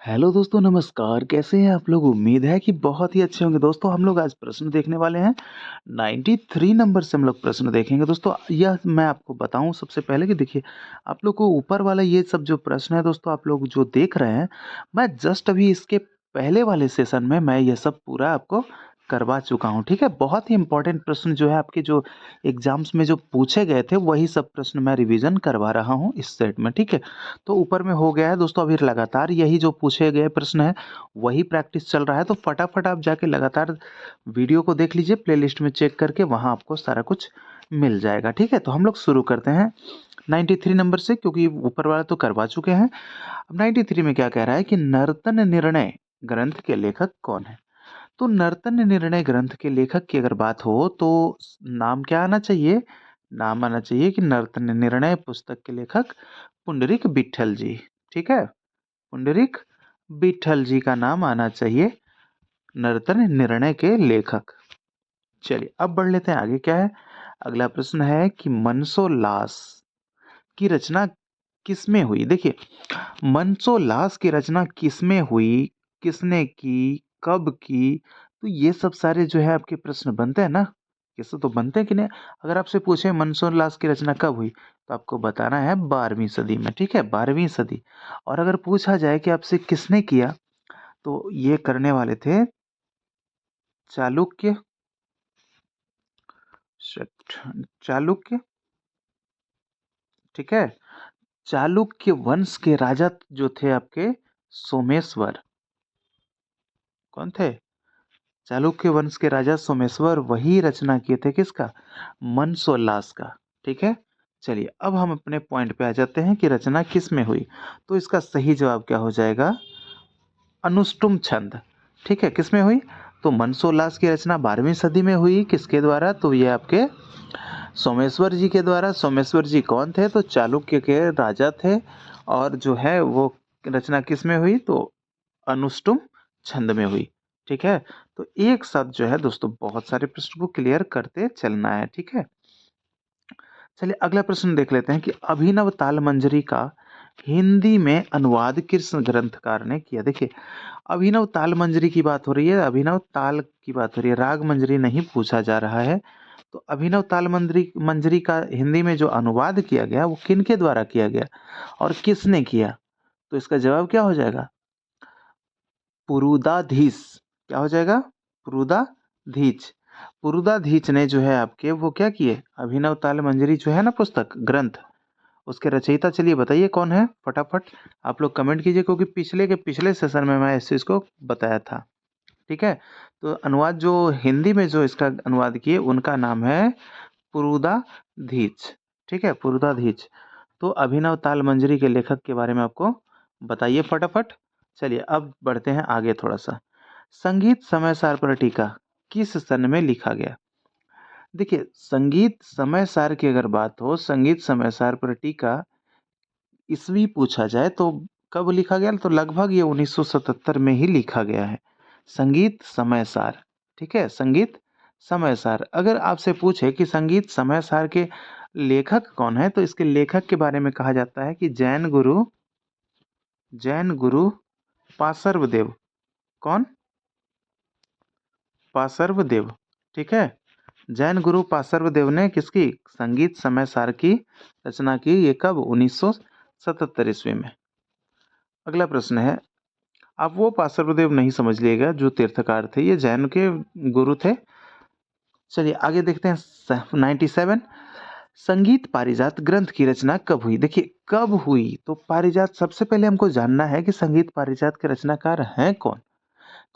Hello दोस्तों, नमस्कार। कैसे हैं आप लोग? उम्मीद है कि बहुत ही अच्छे होंगे। दोस्तों हम लोग आज प्रश्न देखने वाले हैं। 93 नंबर से हम लोग प्रश्न देखेंगे। दोस्तों यह मैं आपको बताऊं सबसे पहले कि देखिए, आप लोग को ऊपर वाला ये सब जो प्रश्न है दोस्तों, आप लोग जो देख रहे हैं, मैं जस्ट अभी इसके पहले वाले सेशन में मैं ये सब पूरा आपको करवा चुका हूँ। ठीक है, बहुत ही इंपॉर्टेंट प्रश्न जो है आपके जो एग्जाम्स में जो पूछे गए थे, वही सब प्रश्न मैं रिवीजन करवा रहा हूँ इस सेट में। ठीक है, तो ऊपर में हो गया है दोस्तों। अभी लगातार यही जो पूछे गए प्रश्न है वही प्रैक्टिस चल रहा है, तो फटाफट आप जाके लगातार वीडियो को देख लीजिए, प्लेलिस्ट में चेक करके वहाँ आपको सारा कुछ मिल जाएगा। ठीक है, तो हम लोग शुरू करते हैं 93 नंबर से, क्योंकि ऊपर वाला तो करवा चुके हैं। अब 93 में क्या कह रहा है कि नर्तन निर्णय ग्रंथ के लेखक कौन है। तो नर्तन निर्णय ग्रंथ के लेखक की अगर बात हो तो नाम क्या आना चाहिए? नाम आना चाहिए कि नर्तन निर्णय पुस्तक के लेखक पुंडरीक विट्ठल जी। ठीक है, पुंडरीक विट्ठल जी का नाम आना चाहिए नर्तन निर्णय के लेखक। चलिए अब बढ़ लेते हैं आगे। क्या है अगला प्रश्न? है कि मनसोल्लास की रचना किसमें हुई। देखिए, मनसोल्लास की रचना किसमें हुई, किसने की, कब की, तो ये सब सारे जो है आपके प्रश्न बनते हैं ना। कैसे तो बनते हैं कि नहीं। अगर आपसे पूछे मनसोल्लास की रचना कब हुई, तो आपको बताना है 12वीं सदी में। ठीक है, 12वीं सदी। और अगर पूछा जाए कि आपसे किसने किया, तो ये करने वाले थे चालुक्य। चालुक्य। ठीक है, चालुक्य वंश के राजा जो थे आपके सोमेश्वर। कौन थे? चालुक्य वंश के राजा सोमेश्वर, वही रचना किए थे किसका? मनसोल्लास का। ठीक है, चलिए अब हम अपने पॉइंट पे आ जाते हैं कि रचना किस में हुई। तो इसका सही जवाब क्या हो जाएगा? अनुष्टुम छंद। ठीक है, किस में हुई? तो मनसोल्लास की रचना 12वीं सदी में हुई। किसके द्वारा? तो ये आपके सोमेश्वर जी के द्वारा। सोमेश्वर जी कौन थे? तो चालुक्य के राजा थे। और जो है वो रचना किस में हुई? तो अनुष्टुम छंद में हुई। ठीक है, तो एक साथ जो है दोस्तों बहुत सारे प्रश्न को क्लियर करते चलना है। ठीक है, चलिए अगला प्रश्न देख लेते हैं कि अभिनव ताल मंजरी का हिंदी में अनुवाद किस ग्रंथकार ने किया। देखिए, अभिनव ताल मंजरी की बात हो रही है, अभिनव ताल की बात हो रही है, राग मंजरी नहीं पूछा जा रहा है। तो अभिनव ताल मंजरी मंजरी का हिंदी में जो अनुवाद किया गया वो किन के द्वारा किया गया और किसने किया? तो इसका जवाब क्या हो जाएगा? पुरुदाधीश। क्या हो जाएगा? पुरुदाधीच। पुरुदाधीच ने जो है आपके वो क्या किए? अभिनव ताल मंजरी जो है ना पुस्तक ग्रंथ, उसके रचयिता चलिए बताइए कौन है फटाफट। आप लोग कमेंट कीजिए, क्योंकि पिछले के पिछले सेशन में मैं इस चीज़ को बताया था। ठीक है, तो अनुवाद जो हिंदी में जो इसका अनुवाद किए उनका नाम है पुरुदाधीच। ठीक है, पुरुदाधीच। तो अभिनव ताल मंजरी के लेखक के बारे में आपको बताइए फटाफट। चलिए अब बढ़ते हैं आगे थोड़ा सा। संगीत समय सार पर टीका किस सन में लिखा गया? देखिए, संगीत समय सार की अगर बात हो, संगीत समय सार पर टीका ईस्वी पूछा जाए तो कब लिखा गया? तो लगभग ये 1977 में ही लिखा गया है, संगीत समय सार। ठीक है, संगीत समय सार। अगर आपसे पूछे कि संगीत समय सार के लेखक कौन है, तो इसके लेखक के बारे में कहा जाता है कि जैन गुरु पार्श्वदेव। कौन? पार्श्वदेव। ठीक है, जैन गुरु पार्श्वदेव ने किसकी? संगीत समय सार की रचना की। ये कब? 1977 ईस्वी में। अगला प्रश्न है, आप वो पार्श्वदेव नहीं समझ लीजिएगा जो तीर्थकार थे, ये जैन के गुरु थे। चलिए आगे देखते हैं 97। संगीत पारिजात ग्रंथ की रचना कब हुई? देखिए, कब हुई तो पारिजात, सबसे पहले हमको जानना है कि संगीत पारिजात के रचनाकार हैं कौन।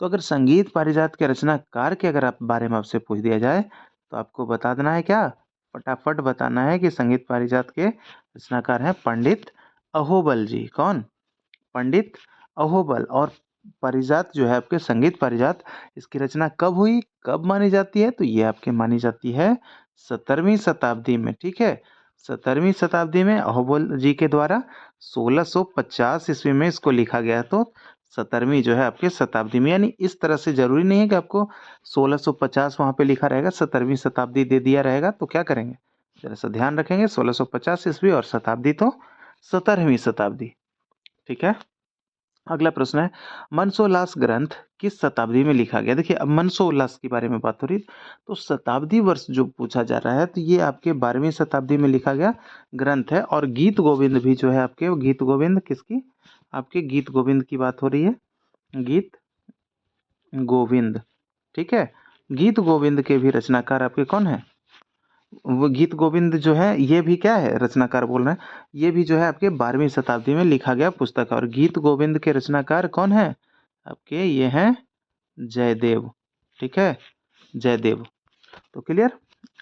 तो अगर संगीत पारिजात के रचनाकार के अगर आप बारे में आपसे पूछ दिया जाए, तो आपको बता देना है क्या? फटाफट बताना है कि संगीत पारिजात के रचनाकार हैं पंडित अहोबल जी। कौन? पंडित अहोबल। और पारिजात जो है आपके संगीत पारिजात, इसकी रचना कब हुई, कब मानी जाती है? तो ये आपके मानी जाती है 17वीं शताब्दी में। ठीक है, 17वीं शताब्दी में अहोबल जी के द्वारा 1650 ईस्वी में इसको लिखा गया। तो 17वीं जो है आपके शताब्दी में, यानी इस तरह से जरूरी नहीं है कि आपको 1650 वहां पे लिखा रहेगा, 17वीं शताब्दी दे दिया रहेगा। तो क्या करेंगे, जरा सा ध्यान रखेंगे, 1650 ईस्वी और शताब्दी तो 17वीं शताब्दी। ठीक है, अगला प्रश्न है, मनसोल्लास ग्रंथ किस शताब्दी में लिखा गया? देखिए, अब मनसोल्लास के बारे में बात हो रही, तो शताब्दी वर्ष जो पूछा जा रहा है, तो ये आपके 12वीं शताब्दी में लिखा गया ग्रंथ है। और गीत गोविंद भी जो है आपके, वो गीत गोविंद किसकी? आपके गीत गोविंद की बात हो रही है, गीत गोविंद। ठीक है, गीत गोविंद के भी रचनाकार आपके कौन है? वो गीत गोविंद जो है, ये भी क्या है, रचनाकार बोल रहे हैं, ये भी जो है आपके 12वीं शताब्दी में लिखा गया पुस्तक है। और गीत गोविंद के रचनाकार कौन है आपके? ये हैं जयदेव। ठीक है, जयदेव। तो क्लियर,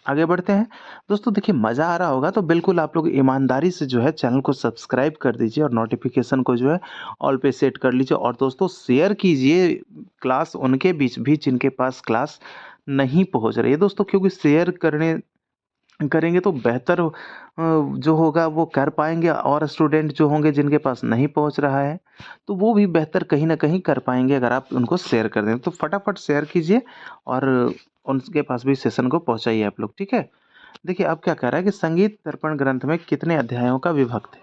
आगे बढ़ते हैं दोस्तों। देखिए, मज़ा आ रहा होगा तो बिल्कुल आप लोग ईमानदारी से जो है चैनल को सब्सक्राइब कर दीजिए और नोटिफिकेशन को जो है ऑल पे सेट कर लीजिए। और दोस्तों शेयर कीजिए क्लास उनके बीच भी जिनके पास क्लास नहीं पहुंच रही है दोस्तों, क्योंकि शेयर करेंगे तो बेहतर जो होगा वो कर पाएंगे, और स्टूडेंट जो होंगे जिनके पास नहीं पहुंच रहा है तो वो भी बेहतर कहीं ना कहीं कर पाएंगे अगर आप उनको शेयर कर दें। तो फटाफट शेयर कीजिए और उनके पास भी सेशन को पहुंचाइए आप लोग। ठीक है, देखिए अब क्या कह रहा है कि संगीत दर्पण ग्रंथ में कितने अध्यायों का विभक्त है?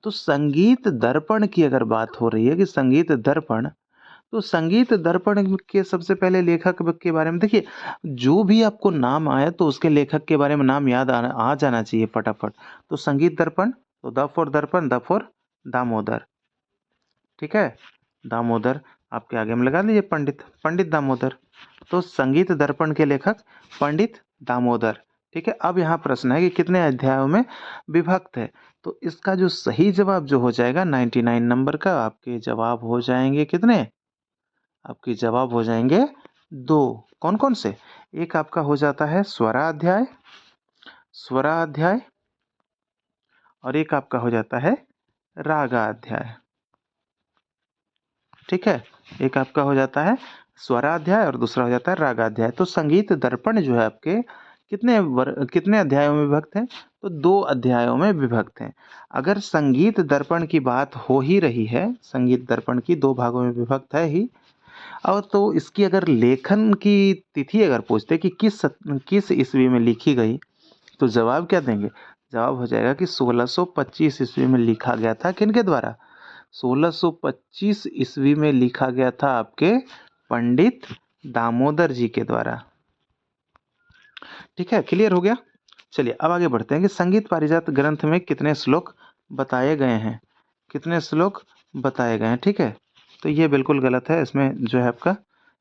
तो संगीत दर्पण की अगर बात हो रही है कि संगीत दर्पण, तो संगीत दर्पण के सबसे पहले लेखक के बारे में देखिए, जो भी आपको नाम आए तो उसके लेखक के बारे में नाम याद आ जाना चाहिए फटाफट। तो संगीत दर्पण, तो द फॉर दर्पण, द फॉर दामोदर। ठीक है, दामोदर। आपके आगे में लगा लीजिए पंडित, पंडित दामोदर। तो संगीत दर्पण के लेखक पंडित दामोदर। ठीक है, अब यहाँ प्रश्न है कि कितने अध्यायों में विभक्त है? तो इसका जो सही जवाब जो हो जाएगा 99 नंबर का, आपके जवाब हो जाएंगे कितने? आपके जवाब हो जाएंगे 2। कौन कौन से? एक आपका हो जाता है स्वराध्याय, स्वराध्याय, और एक आपका हो जाता है रागाध्याय। ठीक है, एक आपका हो जाता है स्वराध्याय और दूसरा हो जाता है रागाध्याय। तो संगीत दर्पण जो है आपके कितने अध्यायों में विभक्त है? तो 2 अध्यायों में विभक्त है। अगर संगीत दर्पण की बात हो ही रही है, संगीत दर्पण की 2 भागों में विभक्त है ही, और तो इसकी अगर लेखन की तिथि अगर पूछते कि किस ईस्वी में लिखी गई, तो जवाब क्या देंगे? जवाब हो जाएगा कि 1625 ईस्वी में लिखा गया था। किनके द्वारा? 1625 ईस्वी में लिखा गया था आपके पंडित दामोदर जी के द्वारा। ठीक है, क्लियर हो गया। चलिए अब आगे बढ़ते हैं कि संगीत पारिजात ग्रंथ में कितने श्लोक बताए गए हैं? कितने श्लोक बताए गए हैं? ठीक है, तो ये बिल्कुल गलत है, इसमें जो है आपका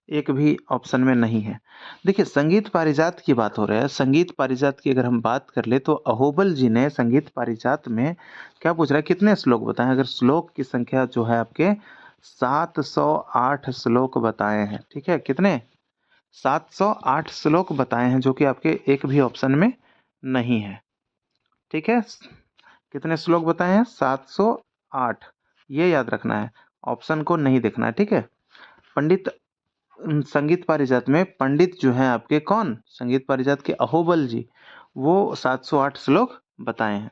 एक भी ऑप्शन में नहीं है। देखिए, संगीत पारिजात की बात हो रहा है, संगीत पारिजात की अगर हम बात कर ले तो अहोबल जी ने संगीत पारिजात में क्या पूछ रहा है, कितने श्लोक बताएं? अगर श्लोक की संख्या जो है आपके 708 श्लोक बताए हैं। ठीक है, कितने? 708 श्लोक बताए हैं, जो कि आपके एक भी ऑप्शन में नहीं है। ठीक है, कितने श्लोक बताए हैं? 708, ये याद रखना है, ऑप्शन को नहीं देखना है। ठीक है, पंडित संगीत पारिजात में पंडित जो हैं आपके कौन? संगीत पारिजात के अहोबल जी, वो 708 श्लोक बताए हैं।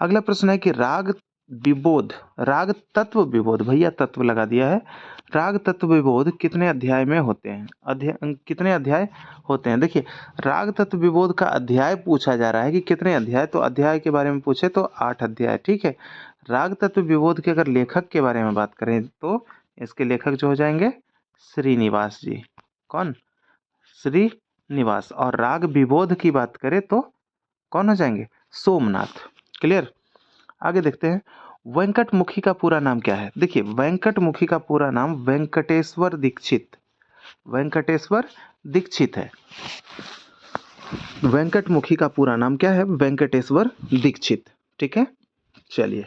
अगला प्रश्न है कि राग विबोध, राग तत्व विबोध, भैया तत्व लगा दिया है, राग तत्व विबोध कितने अध्याय में होते हैं? कितने अध्याय होते हैं? देखिए, राग तत्व विबोध का अध्याय पूछा जा रहा है कि कितने अध्याय, तो अध्याय के बारे में पूछे तो 8 अध्याय। ठीक है, राग तत्व विबोध के अगर लेखक के बारे में बात करें तो इसके लेखक जो हो जाएंगे श्रीनिवास जी। कौन? श्रीनिवास। और राग विबोध की बात करें तो कौन हो जाएंगे? सोमनाथ। क्लियर, आगे देखते हैं। वेंकटमुखी का पूरा नाम क्या है? देखिए, वेंकटमुखी का पूरा नाम वेंकटेश्वर दीक्षित, वेंकटेश्वर दीक्षित है। वेंकटमुखी का पूरा नाम क्या है? वेंकटेश्वर दीक्षित। ठीक है, चलिए,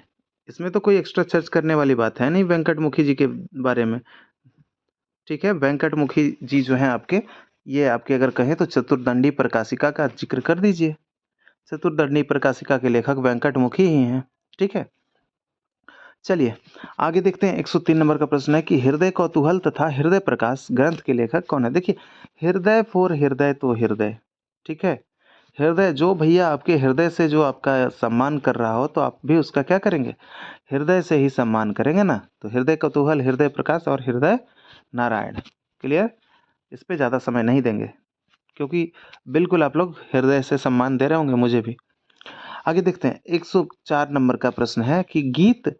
इसमें तो कोई एक्स्ट्रा सर्च करने वाली बात है नहीं वेंकटमुखी जी के बारे में। ठीक है, वेंकटमुखी जी जो हैं आपके, ये आपके अगर कहें तो चतुर्दंडी प्रकाशिका का जिक्र कर दीजिए। चतुर्दंडी प्रकाशिका के लेखक वेंकटमुखी ही हैं। ठीक है, चलिए आगे देखते हैं। 103 नंबर का प्रश्न है कि हृदय कौतूहल तथा हृदय प्रकाश ग्रंथ के लेखक कौन है? देखिए, हृदय फॉर हृदय, तो हृदय। ठीक है, हृदय, जो भैया आपके हृदय से जो आपका सम्मान कर रहा हो तो आप भी उसका क्या करेंगे? हृदय से ही सम्मान करेंगे ना। तो हृदय कौतूहल, हृदय प्रकाश और हृदय नारायण। क्लियर, इस पे ज़्यादा समय नहीं देंगे क्योंकि बिल्कुल आप लोग हृदय से सम्मान दे रहे होंगे मुझे भी। आगे देखते हैं, 104 नंबर का प्रश्न है कि गीत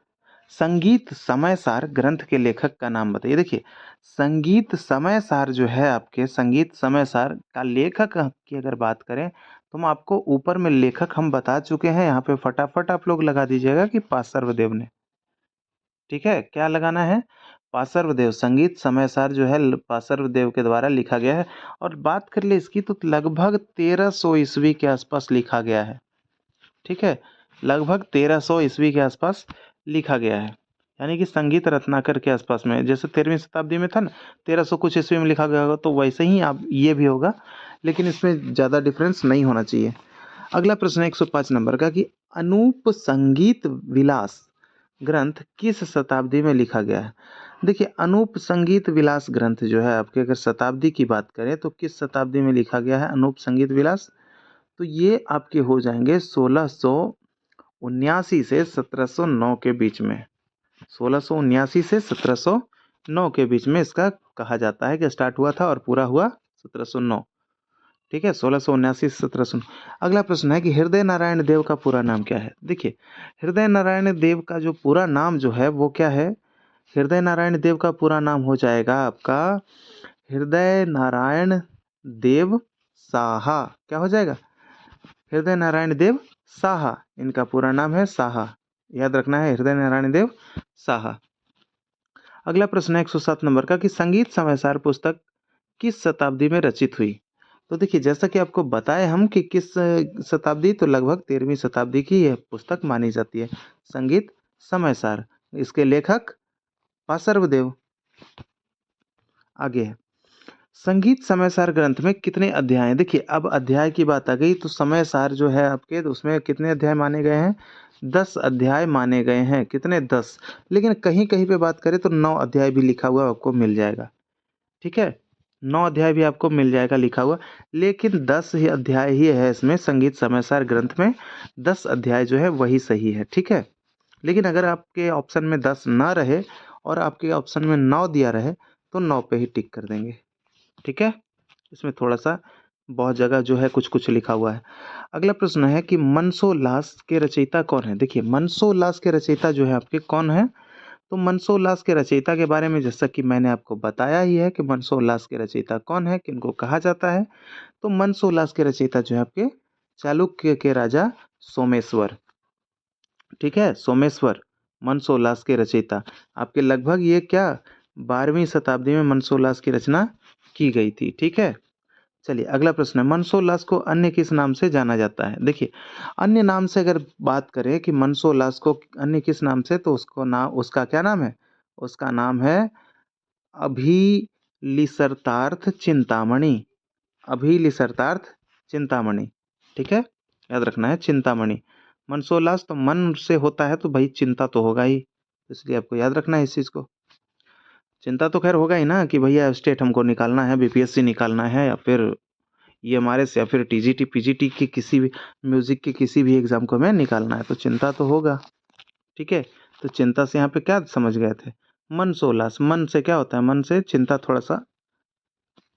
संगीत समय सार ग्रंथ के लेखक का नाम बताइए। देखिए, संगीत समय सार जो है आपके संगीत समय सार का लेखक की अगर बात करें तो हम आपको ऊपर में लेखक हम बता चुके हैं। यहाँ पे फटाफट आप लोग लगा दीजिएगा कि पार्श्वदेव ने। ठीक है, क्या लगाना है? पार्श्वदेव। संगीत समय सार जो है पार्श्वदेव के द्वारा लिखा गया है। और बात कर ले इसकी तो लगभग 1300 ईस्वी के आसपास लिखा गया है। ठीक है, लगभग 1300 ईस्वी के आसपास लिखा गया है। यानी कि संगीत रत्नाकर के आसपास में, जैसे 13वीं शताब्दी में था ना, 1300 कुछ ईस्वी में लिखा गया होगा, तो वैसे ही आप ये भी होगा, लेकिन इसमें ज़्यादा डिफरेंस नहीं होना चाहिए। अगला प्रश्न है 105 नंबर का कि अनूप संगीत विलास ग्रंथ किस शताब्दी में लिखा गया है? देखिए, अनूप संगीत विलास ग्रंथ जो है आपके, अगर शताब्दी की बात करें तो किस शताब्दी में लिखा गया है अनूप संगीत विलास? तो ये आपके हो जाएंगे 1679 से 1709 के बीच में। 1679 से 1709 के बीच में इसका कहा जाता है कि स्टार्ट हुआ था और पूरा हुआ 1709। ठीक है, 1679 से 1709। अगला प्रश्न है कि हृदय नारायण देव का पूरा नाम क्या है? देखिए, हृदय नारायण देव का जो पूरा नाम जो है वो क्या है? हृदय नारायण देव का पूरा नाम हो जाएगा आपका हृदय नारायण देव साहा। क्या हो जाएगा? हृदय नारायण देव साहा। इनका पूरा नाम है साहा, याद रखना है, हृदय नारायण देव साहा। अगला प्रश्न है 107 नंबर का कि संगीत समाचार पुस्तक किस शताब्दी में रचित हुई? तो देखिए, जैसा कि आपको बताए हम कि किस शताब्दी, तो लगभग 13वीं शताब्दी की यह पुस्तक मानी जाती है, संगीत समाचार। इसके लेखक पार्श्वदेव। आगे है, संगीत समय सार ग्रंथ में कितने अध्याय हैं? देखिए, अब अध्याय की बात आ गई तो समय सार जो है आपके, तो उसमें कितने अध्याय माने गए हैं? 10 अध्याय माने गए हैं। कितने? 10। लेकिन कहीं कहीं पे बात करें तो 9 अध्याय भी लिखा हुआ आपको मिल जाएगा। ठीक है, 9 अध्याय भी आपको मिल जाएगा लिखा हुआ, लेकिन 10 ही अध्याय ही है इसमें संगीत समय सार ग्रंथ में। 10 अध्याय जो है वही सही है। ठीक है, लेकिन अगर आपके ऑप्शन में 10 ना रहे और आपके ऑप्शन में 9 दिया रहे तो 9 पे ही टिक कर देंगे। ठीक है, इसमें थोड़ा सा बहुत जगह जो है कुछ कुछ लिखा हुआ है। अगला प्रश्न है कि मनसोल्लास के रचयिता कौन है? देखिए, मनसोल्लास के रचयिता जो है आपके कौन है? तो मनसोल्लास के रचयिता के बारे में जैसा कि मैंने आपको बताया ही है कि मनसोल्लास के रचयिता कौन है, किनको कहा जाता है। तो मनसोल्लास के रचयिता जो है आपके चालुक्य के राजा सोमेश्वर। ठीक है, सोमेश्वर मनसोल्लास के रचयिता। आपके लगभग ये क्या 12वीं शताब्दी में मनसोल्लास की रचना की गई थी। ठीक है, चलिए अगला प्रश्न है, मनसोल्लास को अन्य किस नाम से जाना जाता है? देखिए, अन्य नाम से अगर बात करें कि मनसोल्लास को अन्य किस नाम से, तो उसको नाम, उसका क्या नाम है? उसका नाम है अभिलिसर्तार्थ चिंतामणि। अभिलिसर्तार्थ चिंतामणि। ठीक है, याद रखना है, चिंतामणि। मनसोल्लास तो मन से होता है तो भाई चिंता तो होगा ही, इसलिए आपको याद रखना है इस चीज को। चिंता तो खैर होगा ही ना कि भैया स्टेट हमको निकालना है, बीपीएससी निकालना है, या फिर ईएमआरएस, या फिर टीजीटी पीजीटी की किसी भी म्यूजिक के किसी भी एग्जाम को हमें निकालना है, तो चिंता तो होगा। ठीक है, तो चिंता से यहाँ पे क्या समझ गए थे? मन सोलास, मन से क्या होता है? मन से चिंता थोड़ा सा,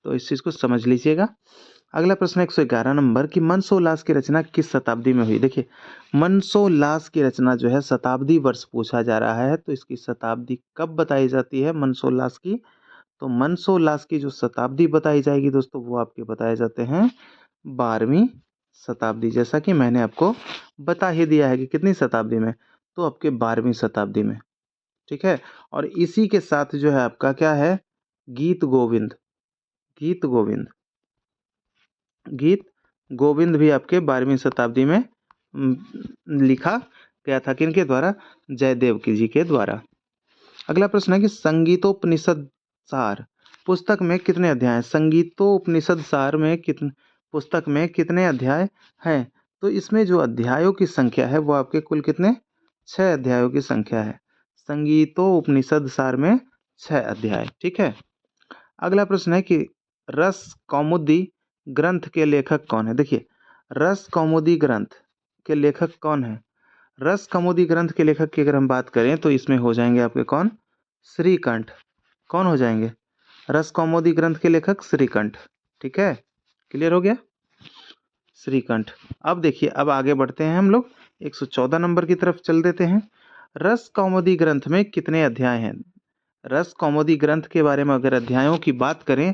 तो इस चीज को समझ लीजिएगा। अगला प्रश्न 111 नंबर कि मनसोल्लास की रचना किस शताब्दी में हुई? देखिए, मनसोल्लास की रचना जो है शताब्दी वर्ष पूछा जा रहा है, तो इसकी शताब्दी कब बताई जाती है मनसोल्लास की? तो मनसोल्लास की जो शताब्दी बताई जाएगी दोस्तों, वो आपके बताए जाते हैं 12वीं शताब्दी। जैसा कि मैंने आपको बता ही दिया है कि कितनी शताब्दी में, तो आपके 12वीं शताब्दी में। ठीक है, और इसी के साथ जो है आपका क्या है? गीत गोविंद। गीत गोविंद, गीत गोविंद भी आपके 12वीं शताब्दी में लिखा गया था। किनके द्वारा? जयदेव की जी के द्वारा। अगला प्रश्न है कि संगीतोपनिषद सार पुस्तक में कितने अध्याय हैं? संगीतोपनिषद सार में कितने, पुस्तक में कितने अध्याय हैं? तो इसमें जो अध्यायों की संख्या है वो आपके कुल कितने? 6 अध्यायों की संख्या है। संगीतोपनिषद सार में 6 अध्याय। ठीक है, अगला प्रश्न है कि रस कौमुदी ग्रंथ के लेखक कौन है? देखिए, रस कौमुदी ग्रंथ के लेखक कौन है? रस कौमुदी ग्रंथ के लेखक की अगर हम बात करें तो इसमें हो जाएंगे आपके कौन? श्रीकंठ। कौन हो जाएंगे? रस कौमुदी ग्रंथ के लेखक श्रीकंठ। ठीक है, क्लियर हो गया? श्रीकंठ। अब देखिए, अब आगे बढ़ते हैं हम लोग 114 नंबर की तरफ चल देते हैं। रस कौमुदी ग्रंथ में कितने अध्याय हैं? रस कौमुदी ग्रंथ के बारे में अगर अध्यायों की बात करें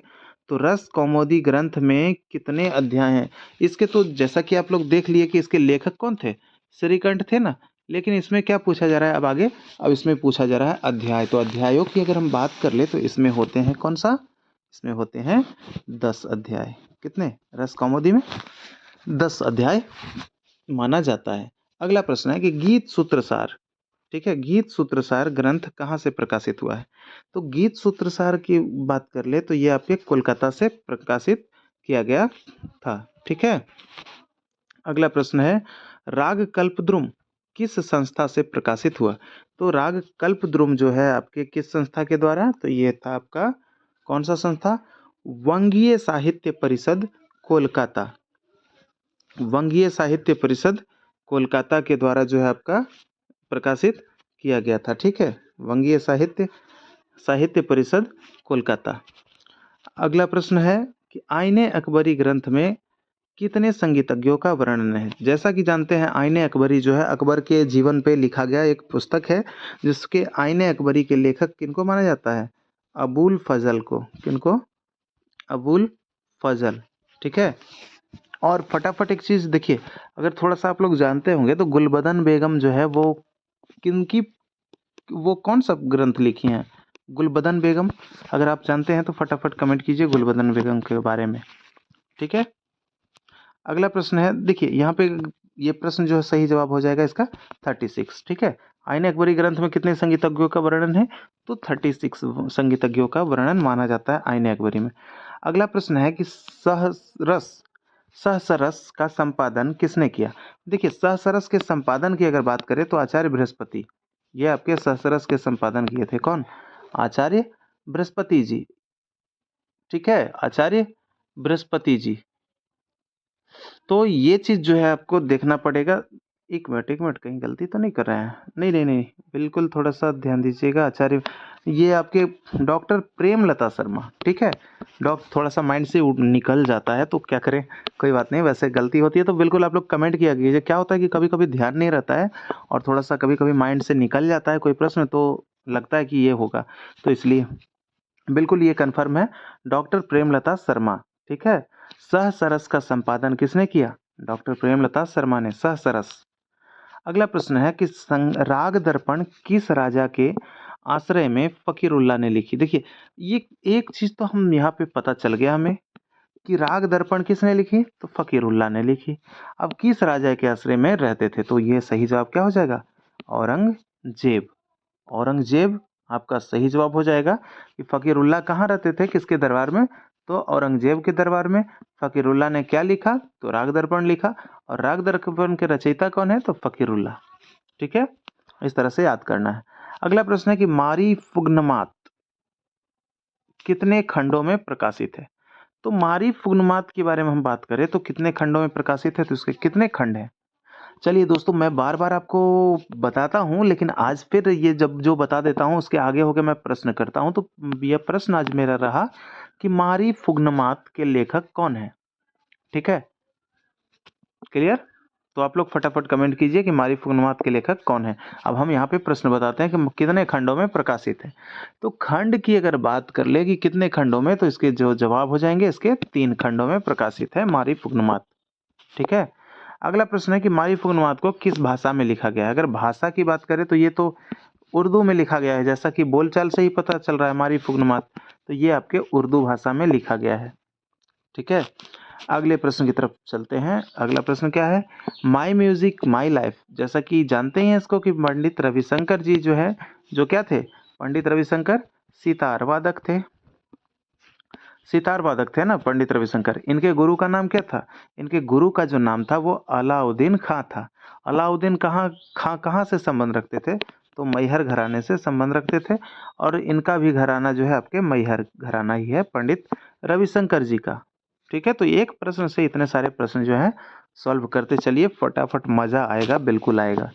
तो रस कौमुदी ग्रंथ में कितने अध्याय हैं? इसके तो जैसा कि आप लोग देख लिए कि इसके लेखक कौन थे, श्रीकंठ थे ना। लेकिन इसमें क्या पूछा जा रहा है अब आगे, अब इसमें पूछा जा रहा है अध्याय। तो अध्यायों की अगर हम बात कर ले तो इसमें होते हैं कौन सा, इसमें होते हैं 10 अध्याय। कितने? रस कौमुदी में 10 अध्याय माना जाता है। अगला प्रश्न है कि गीत सूत्रसार, ठीक है, गीत सूत्रसार ग्रंथ कहाँ से प्रकाशित हुआ है? तो गीत सूत्रसार की बात कर ले तो ये आपके कोलकाता से प्रकाशित किया गया था। ठीक है। अगला प्रश्न है राग कल्पद्रुम किस संस्था से प्रकाशित हुआ? तो राग कल्पद्रुम जो है आपके किस संस्था के द्वारा? तो ये था आपका कौन सा संस्था? वंगीय साहित्य परिषद कोलकाता। वंगीय साहित्य परिषद कोलकाता के द्वारा जो है आपका प्रकाशित किया गया था। ठीक है, वंगीय साहित्य साहित्य परिषद कोलकाता। अगला प्रश्न है कि आईने अकबरी ग्रंथ में कितने संगीतज्ञों का वर्णन है? जैसा कि जानते हैं आईने अकबरी जो है अकबर के जीवन पे लिखा गया एक पुस्तक है, जिसके आईने अकबरी के लेखक किनको माना जाता है? अबुल फजल को। किनको? अबुल फजल। ठीक है। और फटाफट एक चीज देखिए, अगर थोड़ा सा आप लोग जानते होंगे तो गुलबदन बेगम जो है वो किनकी, वो कौन सा ग्रंथ लिखी हैं? गुलबदन बेगम। अगर आप जानते हैं तो फटाफट कमेंट कीजिए गुलबदन बेगम के बारे में। ठीक है। अगला प्रश्न है, देखिए यहाँ पे ये प्रश्न जो है सही जवाब हो जाएगा इसका 36। ठीक है। आईने अकबरी ग्रंथ में कितने संगीतज्ञों का वर्णन है? तो 36 संगीतज्ञों का वर्णन माना जाता है आईने अकबरी में। अगला प्रश्न है कि सहसरस का संपादन किसने किया? देखिए सहसरस के संपादन की अगर बात करें तो आचार्य बृहस्पति, ये आपके सहसरस के संपादन किए थे। कौन? आचार्य बृहस्पति जी। ठीक है, आचार्य बृहस्पति जी। तो ये चीज जो है आपको देखना पड़ेगा। एक मिनट, कहीं गलती तो नहीं कर रहे हैं? नहीं नहीं नहीं, बिल्कुल थोड़ा सा ध्यान दीजिएगा। आचार्य, ये आपके डॉक्टर प्रेमलता शर्मा। ठीक है। थोड़ा सा माइंड से निकल जाता है तो क्या करें, कोई बात नहीं, वैसे गलती होती है तो बिल्कुल आप लोग कमेंट किया कीजिए। क्या होता है कि कभी कभी ध्यान नहीं रहता है और थोड़ा सा कभी कभी माइंड से निकल जाता है कोई प्रश्न, तो लगता है कि ये होगा, तो इसलिए बिल्कुल ये कंफर्म है, डॉक्टर प्रेमलता शर्मा। ठीक है। सहसरस का संपादन किसने किया? डॉक्टर प्रेमलता शर्मा ने, सहसरस। अगला प्रश्न है कि राग दर्पण किस राजा के आश्रय में फकीरुल्लाह ने लिखी? देखिए ये एक चीज तो हम यहाँ पे पता चल गया हमें कि राग दर्पण किसने लिखी? तो फकीरुल्लाह ने लिखी। अब किस राजा के आश्रय में रहते थे? तो ये सही जवाब क्या हो जाएगा? औरंगजेब। औरंगजेब आपका सही जवाब हो जाएगा। कि फकीरुल्लाह कहाँ रहते थे, किसके दरबार में? तो औरंगजेब के दरबार में। फकीरुल्लाह ने क्या लिखा? तो राग दर्पण लिखा। और राग दर्पण के रचयिता कौन है? तो फकीरुल्लाह। ठीक है, इस तरह से याद करना है। अगला प्रश्न है कि मारी फुग्नमात कितने खंडों में प्रकाशित है? तो मारी फुग्नमात के बारे में हम बात करें तो कितने खंडों में प्रकाशित है, तो इसके कितने खंड हैं? चलिए दोस्तों, मैं बार बार आपको बताता हूँ लेकिन आज फिर ये जब जो बता देता हूँ उसके आगे होकर मैं प्रश्न करता हूँ। तो यह प्रश्न आज मेरा रहा कि मारी फुग्नमात के लेखक कौन है? ठीक है, क्लियर? तो आप लोग फटाफट कमेंट कीजिए कि मारी फुग्नमात के लेखक कौन है। अब हम यहाँ पे प्रश्न बताते हैं कि कितने खंडों में प्रकाशित है। तो खंड की अगर बात कर ले कि कितने खंडों में, तो इसके जो जवाब हो जाएंगे, इसके 3 खंडों में प्रकाशित है मारी फुग्नमात। ठीक है। अगला प्रश्न है कि मारी फुग्नमात को किस भाषा में लिखा गया है? अगर भाषा की बात करें तो ये तो उर्दू में लिखा गया है, जैसा कि बोलचाल से ही पता चल रहा है मारी फुग्नमात, तो ये आपके उर्दू भाषा में लिखा गया है। ठीक है। अगले प्रश्न की तरफ चलते हैं। अगला प्रश्न क्या है? माई म्यूजिक माई लाइफ, जैसा कि जानते हैं इसको कि पंडित रविशंकर जी जो है, जो क्या थे? पंडित रविशंकर सितार वादक थे। सितार वादक थे ना पंडित रविशंकर। इनके गुरु का नाम क्या था? इनके गुरु का जो नाम था वो अलाउद्दीन खां था। अलाउद्दीन कहाँ से संबंध रखते थे? तो मैहर घराने से संबंध रखते थे। और इनका भी घराना जो है आपके मैहर घराना ही है, पंडित रविशंकर जी का। ठीक है। तो एक प्रश्न से इतने सारे प्रश्न जो है सॉल्व करते चलिए, फटाफट मजा आएगा, बिल्कुल आएगा।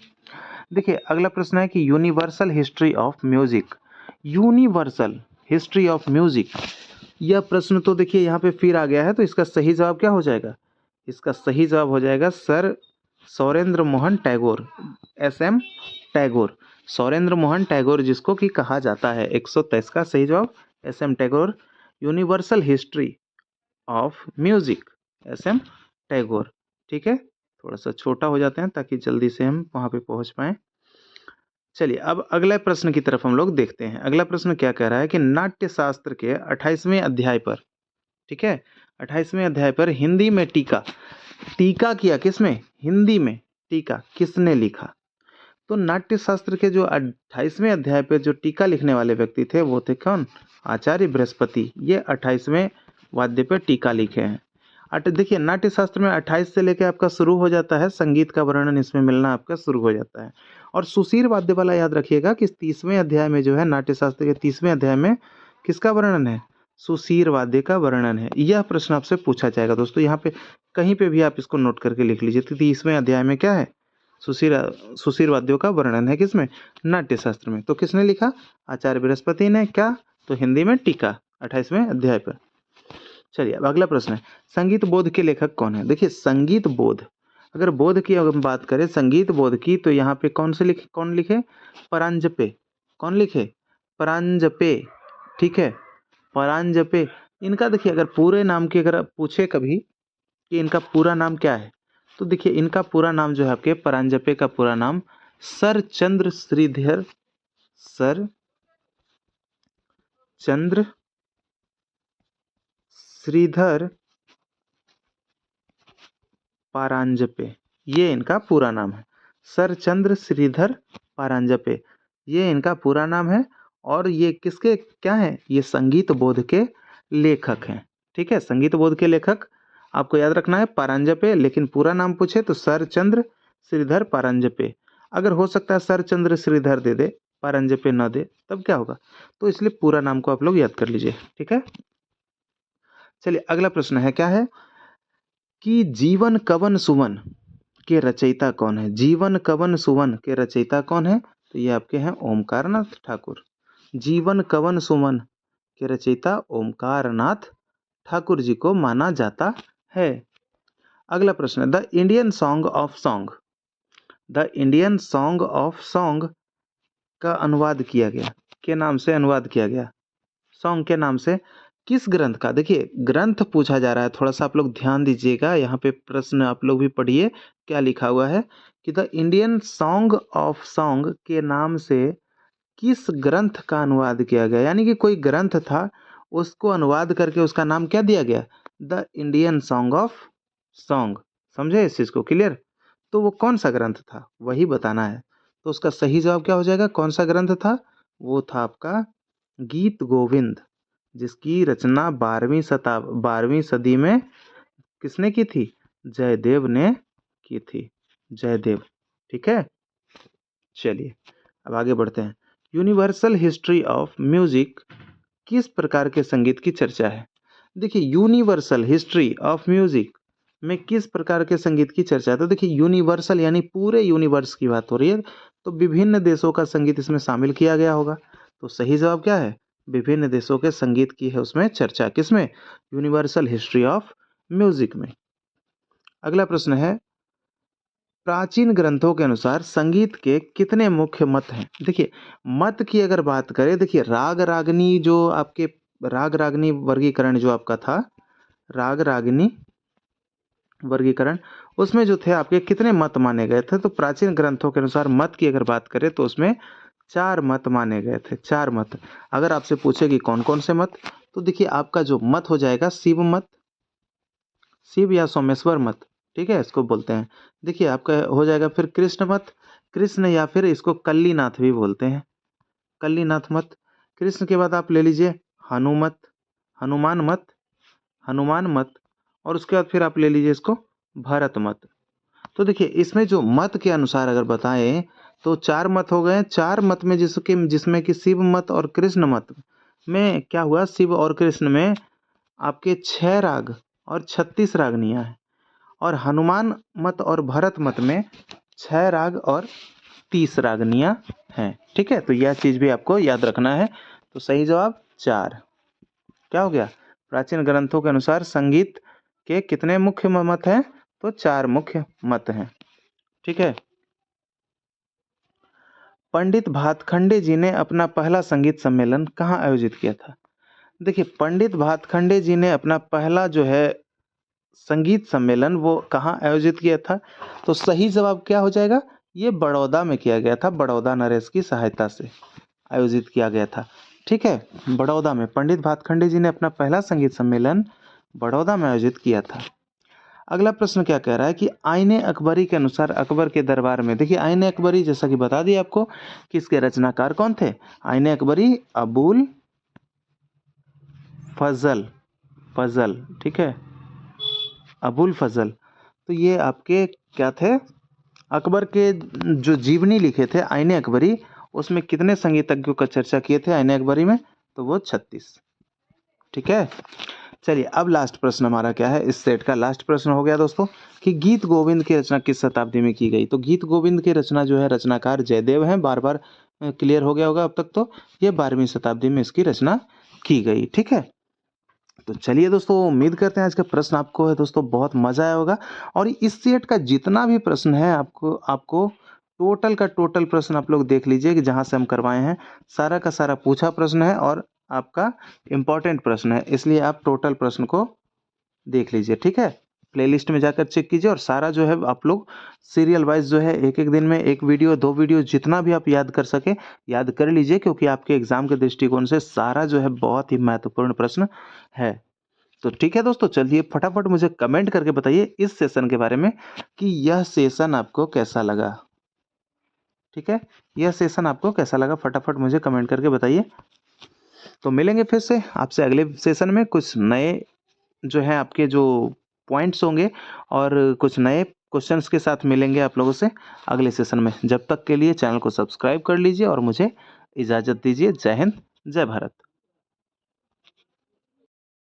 देखिए अगला प्रश्न है कि universal history of music, universal history of music, यह प्रश्न तो देखिए यहाँ पे फिर आ गया है, तो इसका सही जवाब क्या हो जाएगा? इसका सही जवाब हो जाएगा सर सौरेंद्र मोहन टैगोर, SM टैगोर। सौरेंद्र मोहन टैगोर जिसको कि कहा जाता है। 123 का सही जवाब SM. Tagore. Universal history of music, SM. Tagore. ठीक है, थोड़ा सा छोटा हो जाते हैं ताकि जल्दी से हम वहां पे पहुंच पाए। चलिए अब अगले प्रश्न की तरफ हम लोग देखते हैं। अगला प्रश्न क्या कह रहा है कि नाट्य शास्त्र के 28वें अध्याय पर, ठीक है, 28वें अध्याय पर हिंदी में टीका, टीका किया किसमें, हिंदी में टीका किसने लिखा। तो नाट्य शास्त्र के जो 28वें अध्याय पे जो टीका लिखने वाले व्यक्ति थे वो थे कौन, आचार्य बृहस्पति। ये 28वें वाद्य पे टीका लिखे हैं। देखिए नाट्य शास्त्र में 28 से लेके आपका शुरू हो जाता है, संगीत का वर्णन इसमें मिलना आपका शुरू हो जाता है। और सुशीर वाद्य वाला याद रखिएगा कि 30वें अध्याय में जो है, नाट्य शास्त्र के 30वें अध्याय में किसका वर्णन है, सुशीर वाद्य का वर्णन है। यह प्रश्न आपसे पूछा जाएगा दोस्तों, यहाँ पे कहीं पे भी आप इसको नोट करके लिख लीजिए। 30वें अध्याय में क्या है, सुशीर वाद्यों का वर्णन है किसमें, नाट्य शास्त्र में। तो किसने लिखा, आचार्य बृहस्पति ने। क्या, तो हिंदी में टीका 28वें अध्याय पर। चलिए अब अगला प्रश्न है, संगीत बोध के लेखक कौन है। देखिए संगीत बोध, अगर बोध की अगर हम बात करें संगीत बोध की, तो यहाँ पे कौन लिखे, परांजपे। कौन लिखे, परांजपे। ठीक है, परांजपे। इनका देखिए अगर पूरे नाम की अगर पूछे कभी कि इनका पूरा नाम क्या है, तो देखिए इनका पूरा नाम जो है आपके परांजपे का पूरा नाम सर चंद्र श्रीधर, सर चंद्र श्रीधर पारांजपे, ये इनका पूरा नाम है। सर चंद्र श्रीधर पारांजपे, ये इनका पूरा नाम है। और ये किसके क्या है, ये संगीत बोध के लेखक हैं। ठीक है, संगीत बोध के लेखक आपको याद रखना है पारांजपे, लेकिन पूरा नाम पूछे तो सर चंद्र श्रीधर पारांजपे। अगर हो सकता है सर चंद्र श्रीधर दे दे, पारांजपे न दे, तब क्या होगा, तो इसलिए पूरा नाम को आप लोग याद कर लीजिए। ठीक है, चलिए अगला प्रश्न है, क्या है कि जीवन कवन सुमन के रचयिता कौन है। जीवन कवन सुमन के रचयिता कौन है, तो ये आपके हैं ओमकारनाथ ठाकुर। जीवन कवन सुमन के रचयिता ओमकारनाथ ठाकुर जी को माना जाता है। अगला प्रश्न, the Indian song of song, the Indian song of song का अनुवाद किया गया, के नाम से अनुवाद किया गया, सॉन्ग के नाम से किस ग्रंथ का। देखिए ग्रंथ पूछा जा रहा है, थोड़ा सा आप लोग ध्यान दीजिएगा, यहाँ पे प्रश्न आप लोग भी पढ़िए क्या लिखा हुआ है कि the Indian song of song के नाम से किस ग्रंथ का अनुवाद किया गया, यानी कि कोई ग्रंथ था उसको अनुवाद करके उसका नाम क्या दिया गया, the Indian song of song. समझे इस चीज को, क्लियर। तो वो कौन सा ग्रंथ था वही बताना है। तो उसका सही जवाब क्या हो जाएगा, कौन सा ग्रंथ था, वो था आपका गीत गोविंद, जिसकी रचना 12वीं सदी में किसने की थी, जयदेव ने की थी, जयदेव। ठीक है, चलिए अब आगे बढ़ते हैं। यूनिवर्सल हिस्ट्री ऑफ म्यूजिक किस प्रकार के संगीत की चर्चा है। देखिए यूनिवर्सल हिस्ट्री ऑफ म्यूजिक में किस प्रकार के संगीत की चर्चा है, तो देखिए यूनिवर्सल यानी पूरे यूनिवर्स की बात हो रही है, तो विभिन्न देशों का संगीत इसमें शामिल किया गया होगा। तो सही जवाब क्या है, विभिन्न देशों के संगीत की है उसमें चर्चा, किसमें, यूनिवर्सल हिस्ट्री ऑफ म्यूजिक में। अगला प्रश्न है, प्राचीन ग्रंथों के अनुसार संगीत के कितने मुख्य मत हैं। देखिए मत की अगर बात करें, देखिए राग रागनी जो आपके राग रागनी वर्गीकरण जो आपका था, राग रागनी वर्गीकरण, उसमें जो थे आपके कितने मत माने गए थे, तो प्राचीन ग्रंथों के अनुसार मत की अगर बात करें तो उसमें 4 मत माने गए थे, 4 मत। अगर आपसे पूछे कि कौन कौन से मत, तो देखिए आपका जो मत हो जाएगा शिव मत, शिव या सोमेश्वर मत, ठीक है इसको बोलते हैं। देखिए आपका हो जाएगा फिर कृष्ण मत, कृष्ण या फिर इसको कल्लीनाथ भी बोलते हैं, कल्लीनाथ मत। कृष्ण के बाद आप ले लीजिए हनुमत, हनुमान मत, हनुमान मत। और उसके बाद फिर आप ले लीजिए इसको भरत मत। तो देखिए इसमें जो मत के अनुसार अगर बताएं तो 4 मत हो गए। 4 मत में जिसमें कि शिव मत और कृष्ण मत में क्या हुआ, शिव और कृष्ण में आपके 6 राग और 36 रागनियां हैं, और हनुमान मत और भरत मत में 6 राग और 30 रागनियां हैं। ठीक है, तो यह चीज भी आपको याद रखना है। तो सही जवाब 4 क्या हो गया, प्राचीन ग्रंथों के अनुसार संगीत के कितने मुख्य मत हैं, तो 4 मुख्य मत हैं। ठीक है, पंडित भातखंडे जी ने अपना पहला संगीत सम्मेलन कहाँ आयोजित किया था? देखिए, पंडित भातखंडे जी ने अपना पहला जो है संगीत सम्मेलन वो कहाँ आयोजित किया था? तो सही जवाब क्या हो जाएगा? ये बड़ौदा में किया गया था, बड़ौदा नरेश की सहायता से आयोजित किया गया था। ठीक है, बड़ौदा में पंडित भातखंडे जी ने अपना पहला संगीत सम्मेलन बड़ौदा में आयोजित किया था। अगला प्रश्न क्या कह रहा है कि आईने अकबरी के अनुसार अकबर के दरबार में, देखिए आईने अकबरी जैसा कि बता दिया आपको कि इसके रचनाकार कौन थे? आईने अकबरी अबुल फजल, फजल, ठीक है, अबुल फजल। तो ये आपके क्या थे? अकबर के जो जीवनी लिखे थे आईने अकबरी, उसमें कितने संगीतज्ञों का चर्चा किए थे आईने अकबरी में? तो वो 36। ठीक है, चलिए अब लास्ट प्रश्न हमारा क्या है, इस सेट का लास्ट प्रश्न हो गया दोस्तों कि गीत गोविंद की रचना किस शताब्दी में की गई? तो गीत गोविंद की रचना जो है रचनाकार जयदेव हैं, बार बार क्लियर हो गया होगा अब तक। तो ये 12वीं शताब्दी में इसकी रचना की गई। ठीक है, तो चलिए दोस्तों, उम्मीद करते हैं आज का प्रश्न आपको है दोस्तों बहुत मजा आया होगा। और इस सेट का जितना भी प्रश्न है आपको आपको टोटल का टोटल प्रश्न आप लोग देख लीजिए कि जहां से हम करवाए हैं सारा का सारा पूछा प्रश्न है और आपका इम्पोर्टेंट प्रश्न है, इसलिए आप टोटल प्रश्न को देख लीजिए। ठीक है, प्लेलिस्ट में जाकर चेक कीजिए और सारा जो है आप लोग सीरियल वाइज जो है एक एक दिन में एक वीडियो 2 वीडियो जितना भी आप याद कर सके याद कर लीजिए, क्योंकि आपके एग्जाम के दृष्टिकोण से सारा जो है बहुत ही महत्वपूर्ण प्रश्न है। तो ठीक है दोस्तों, चलिए फटाफट मुझे कमेंट करके बताइए इस सेशन के बारे में कि यह सेशन आपको कैसा लगा। ठीक है, यह सेशन आपको कैसा लगा फटाफट मुझे कमेंट करके बताइए। तो मिलेंगे फिर से आपसे अगले सेशन में, कुछ नए जो है आपके जो पॉइंट्स होंगे और कुछ नए क्वेश्चंस के साथ मिलेंगे आप लोगों से अगले सेशन में। जब तक के लिए चैनल को सब्सक्राइब कर लीजिए और मुझे इजाज़त दीजिए। जय हिंद, जय भारत।